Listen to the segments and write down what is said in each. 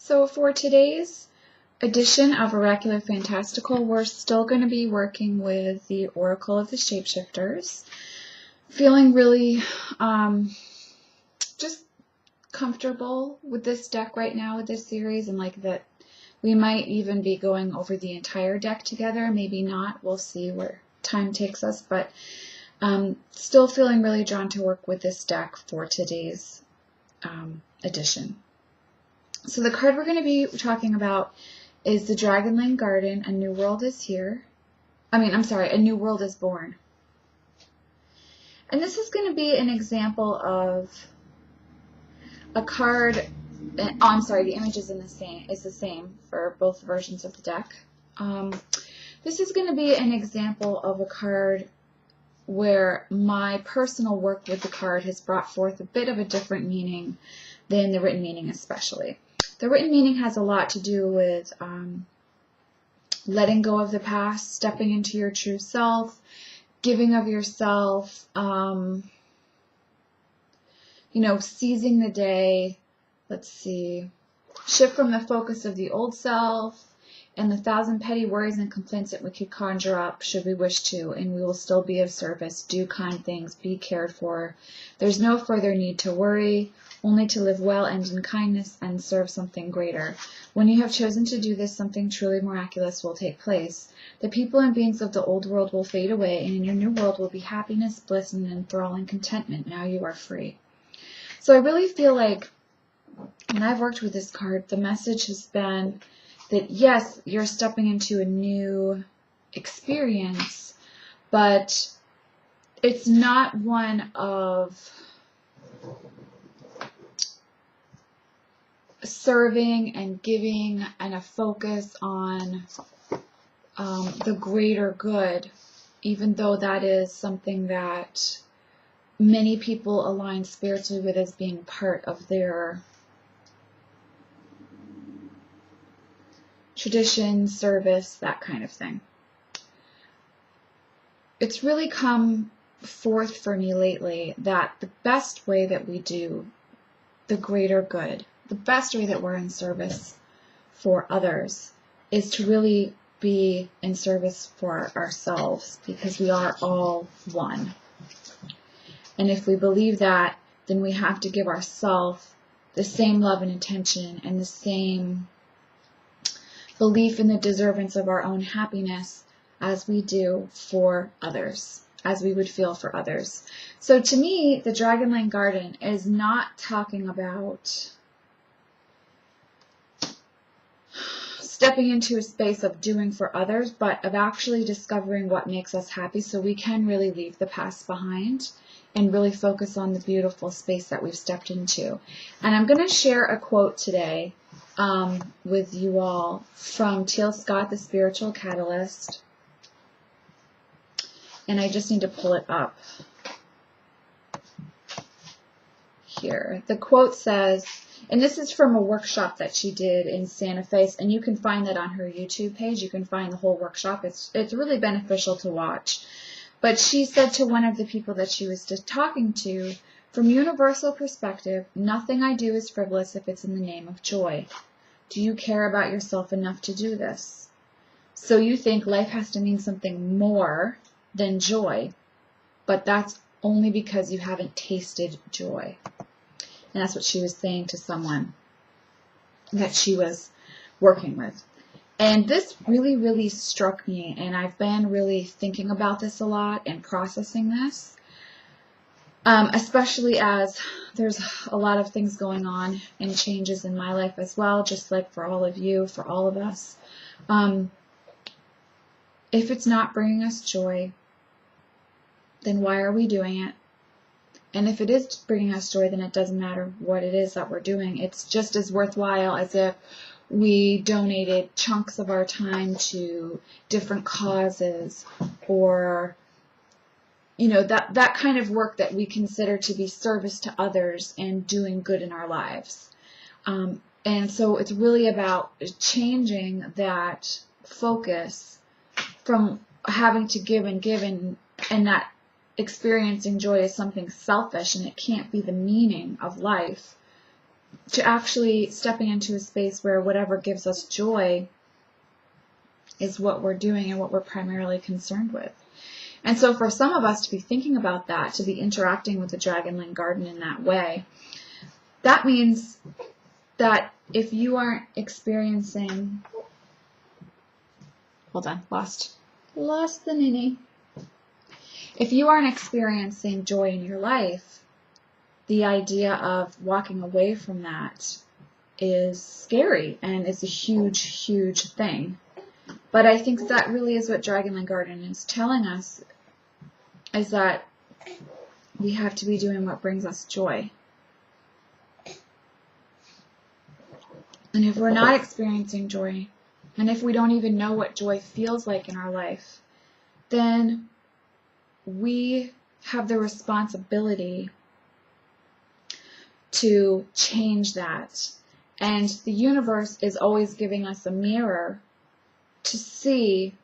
So for today's edition of Oracular Fantastical, we're still going to be working with the Oracle of the Shapeshifters. Feeling really just comfortable with this deck right now, with this series, and like that we might even be going over the entire deck together, maybe not. We'll see where time takes us, but still feeling really drawn to work with this deck for today's edition. So the card we're going to be talking about is the Dragonling Garden. A new world is here. A new world is born. And this is going to be an example of a card. The image is the same for both versions of the deck. This is going to be an example of a card where my personal work with the card has brought forth a bit of a different meaning than the written meaning, especially. The written meaning has a lot to do with letting go of the past, stepping into your true self, giving of yourself, seizing the day. Let's see. Shift from the focus of the old self and the thousand petty worries and complaints that we could conjure up should we wish to, and we will still be of service. Do kind things, be cared for. There's no further need to worry, only to live well and in kindness and serve something greater. When you have chosen to do this, something truly miraculous will take place. The people and beings of the old world will fade away, and in your new world will be happiness, bliss, and enthralling contentment. Now you are free. So I really feel like when I've worked with this card, the message has been that yes, you're stepping into a new experience, but it's not one of serving and giving and a focus on the greater good, even though that is something that many people align spiritually with as being part of their tradition, service, that kind of thing. It's really come forth for me lately that the best way that we do the greater good, the best way that we're in service for others, is to really be in service for ourselves, because we are all one. And if we believe that, then we have to give ourselves the same love and attention and the same belief in the deservance of our own happiness as we do for others, as we would feel for others. So to me, the Dragonling Garden is not talking about stepping into a space of doing for others, but of actually discovering what makes us happy, so we can really leave the past behind and really focus on the beautiful space that we've stepped into. And I'm going to share a quote today with you all from Teal Scott, the Spiritual Catalyst. And I just need to pull it up here. The quote says, and this is from a workshop that she did in Santa Fe, and you can find that on her YouTube page. You can find the whole workshop. It's really beneficial to watch. But she said to one of the people that she was just talking to, from universal perspective, nothing I do is frivolous if it's in the name of joy. Do you care about yourself enough to do this? So you think life has to mean something more than joy, but that's only because you haven't tasted joy. And that's what she was saying to someone that she was working with. And this really, really struck me, and I've been really thinking about this a lot and processing this, especially as there's a lot of things going on and changes in my life as well, just like for all of you, for all of us. If it's not bringing us joy, then why are we doing it? And if it is bringing us joy, then it doesn't matter what it is that we're doing. It's just as worthwhile as if we donated chunks of our time to different causes, or that kind of work that we consider to be service to others and doing good in our lives. And so it's really about changing that focus from having to give and that experiencing joy as something selfish, and it can't be the meaning of life, to actually stepping into a space where whatever gives us joy is what we're doing and what we're primarily concerned with. And so for some of us to be thinking about that, to be interacting with the Dragonling garden in that way, that means that if you aren't experiencing, hold on, lost the ninny. If you aren't experiencing joy in your life, the idea of walking away from that is scary and it's a huge, huge thing. But I think that really is what Dragonling Garden is telling us, is that we have to be doing what brings us joy. And if we're not experiencing joy, and if we don't even know what joy feels like in our life, then we have the responsibility to change that. And the universe is always giving us a mirror to see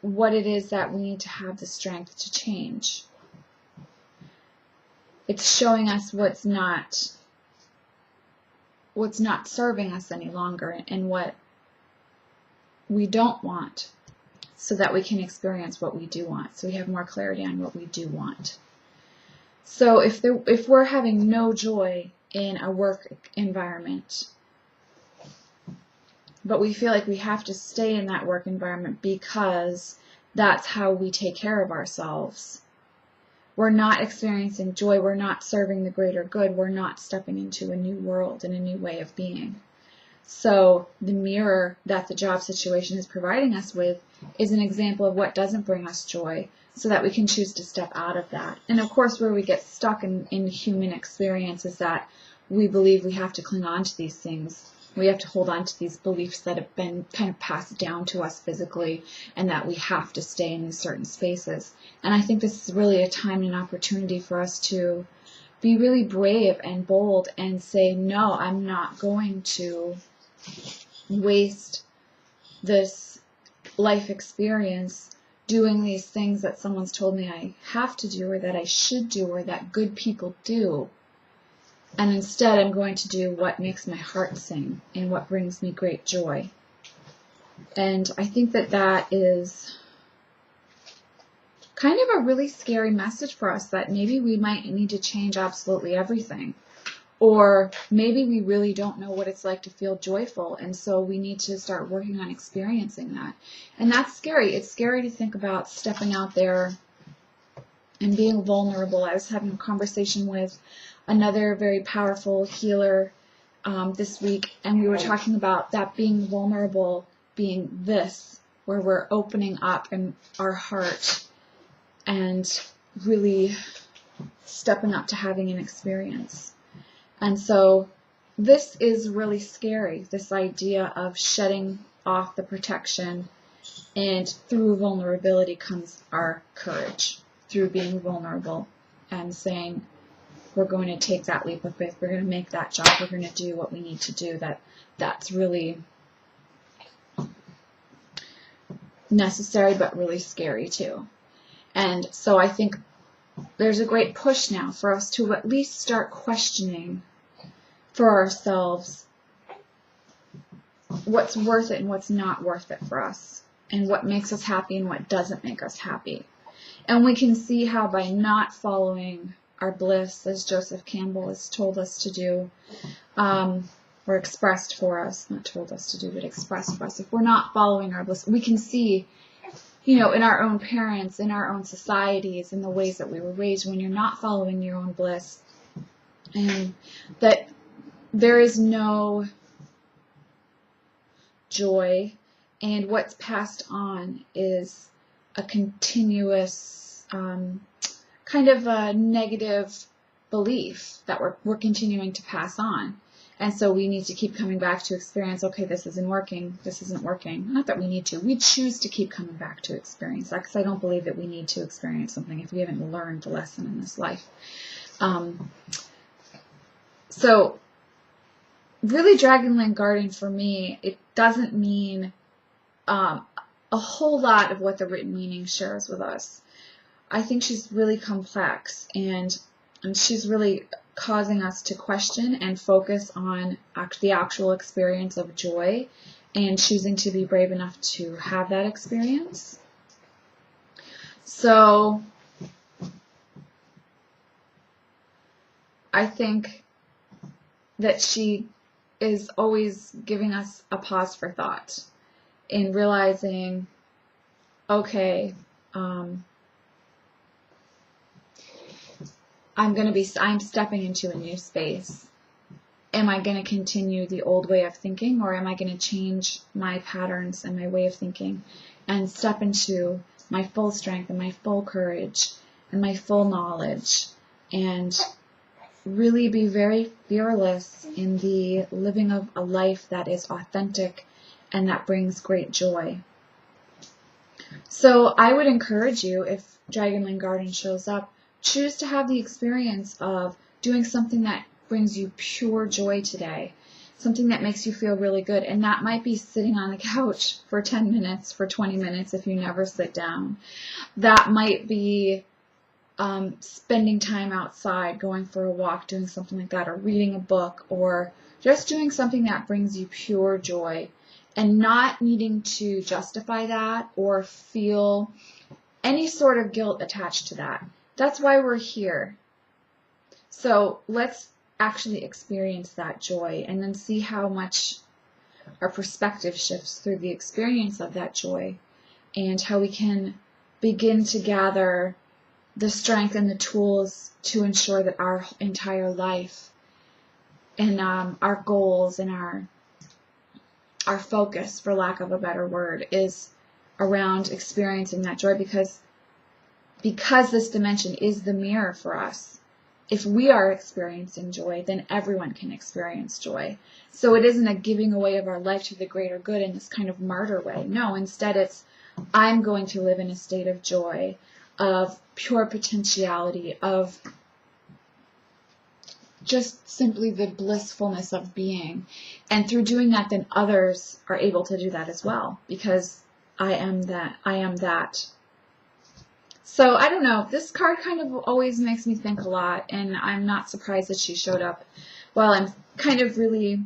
what it is that we need to have the strength to change. It's showing us what's not serving us any longer and what we don't want, so that we can experience what we do want, so we have more clarity on what we do want. So if we're having no joy in a work environment, but we feel like we have to stay in that work environment because that's how we take care of ourselves, we're not experiencing joy, we're not serving the greater good, we're not stepping into a new world and a new way of being. So the mirror that the job situation is providing us with is an example of what doesn't bring us joy, so that we can choose to step out of that. And of course, where we get stuck in human experience is that we believe we have to cling on to these things. We have to hold on to these beliefs that have been kind of passed down to us physically, and that we have to stay in these certain spaces. And I think this is really a time and an opportunity for us to be really brave and bold and say, no, I'm not going to waste this life experience doing these things that someone's told me I have to do, or that I should do, or that good people do. And instead I'm going to do what makes my heart sing and what brings me great joy. And I think that that is kind of a really scary message for us, that maybe we might need to change absolutely everything. Or maybe we really don't know what it's like to feel joyful, and so we need to start working on experiencing that. And that's scary. It's scary to think about stepping out there and being vulnerable. I was having a conversation with another very powerful healer this week, and we were talking about that being vulnerable being this, where we're opening up in our heart and really stepping up to having an experience. And so this is really scary, this idea of shedding off the protection, and through vulnerability comes our courage, through being vulnerable and saying, we're going to take that leap of faith, we're going to make that jump, we're going to do what we need to do. That's really necessary, but really scary too. And so I think there's a great push now for us to at least start questioning for ourselves what's worth it and what's not worth it for us, and what makes us happy and what doesn't make us happy. And we can see how by not following our bliss, as Joseph Campbell has told us to do, or expressed for us, not told us to do, but expressed for us, if we're not following our bliss, we can see, in our own parents, in our own societies, in the ways that we were raised, when you're not following your own bliss, and that there is no joy, and what's passed on is a continuous kind of a negative belief that we're continuing to pass on. And so we need to keep coming back to experience, okay, this isn't working, this isn't working. Not that we need to. We choose to keep coming back to experience that, because I don't believe that we need to experience something if we haven't learned the lesson in this life. So really, Dragonling Garden for me, it doesn't mean a whole lot of what the written meaning shares with us. I think she's really complex, and she's really causing us to question and focus on the actual experience of joy and choosing to be brave enough to have that experience. So I think that she is always giving us a pause for thought in realizing, okay, I'm stepping into a new space. Am I going to continue the old way of thinking, or am I going to change my patterns and my way of thinking and step into my full strength and my full courage and my full knowledge and really be very fearless in the living of a life that is authentic and that brings great joy. So I would encourage you, if Dragonling Garden shows up, choose to have the experience of doing something that brings you pure joy today, something that makes you feel really good. And that might be sitting on the couch for 10 minutes, for 20 minutes if you never sit down. That might be spending time outside, going for a walk, doing something like that, or reading a book, or just doing something that brings you pure joy, and not needing to justify that or feel any sort of guilt attached to that. That's why we're here. So let's actually experience that joy and then see how much our perspective shifts through the experience of that joy, and how we can begin to gather the strength and the tools to ensure that our entire life and our goals and our focus, for lack of a better word, is around experiencing that joy, because this dimension is the mirror for us. If we are experiencing joy, then everyone can experience joy. So it isn't a giving away of our life to the greater good in this kind of martyr way. No, instead it's, I'm going to live in a state of joy, of pure potentiality, of just simply the blissfulness of being. And through doing that, then others are able to do that as well, because I am that. I am that. So I don't know, this card kind of always makes me think a lot, and I'm not surprised that she showed up while I'm kind of really,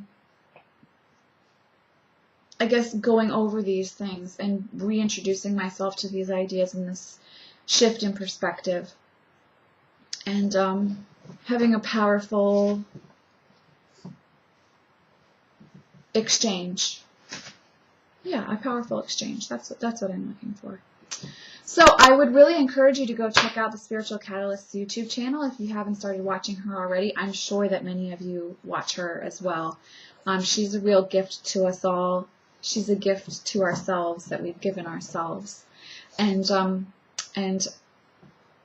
I guess, going over these things and reintroducing myself to these ideas and this shift in perspective, and having a powerful exchange. Yeah, a powerful exchange. That's what I'm looking for. So I would really encourage you to go check out the Spiritual Catalyst's YouTube channel if you haven't started watching her already. I'm sure that many of you watch her as well. She's a real gift to us all. She's a gift to ourselves that we've given ourselves, and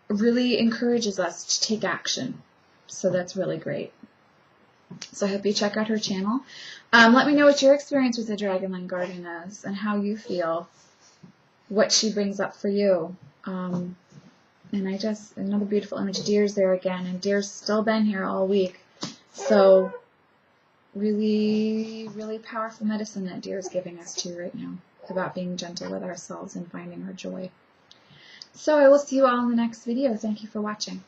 really encourages us to take action. So that's really great. So I hope you check out her channel. Let me know what your experience with the Dragonling Garden is and how you feel, what she brings up for you. And another beautiful image. Deer's there again, and Deer's still been here all week. So really, really powerful medicine that Deer's giving us too right now about being gentle with ourselves and finding our joy. So I will see you all in the next video. Thank you for watching.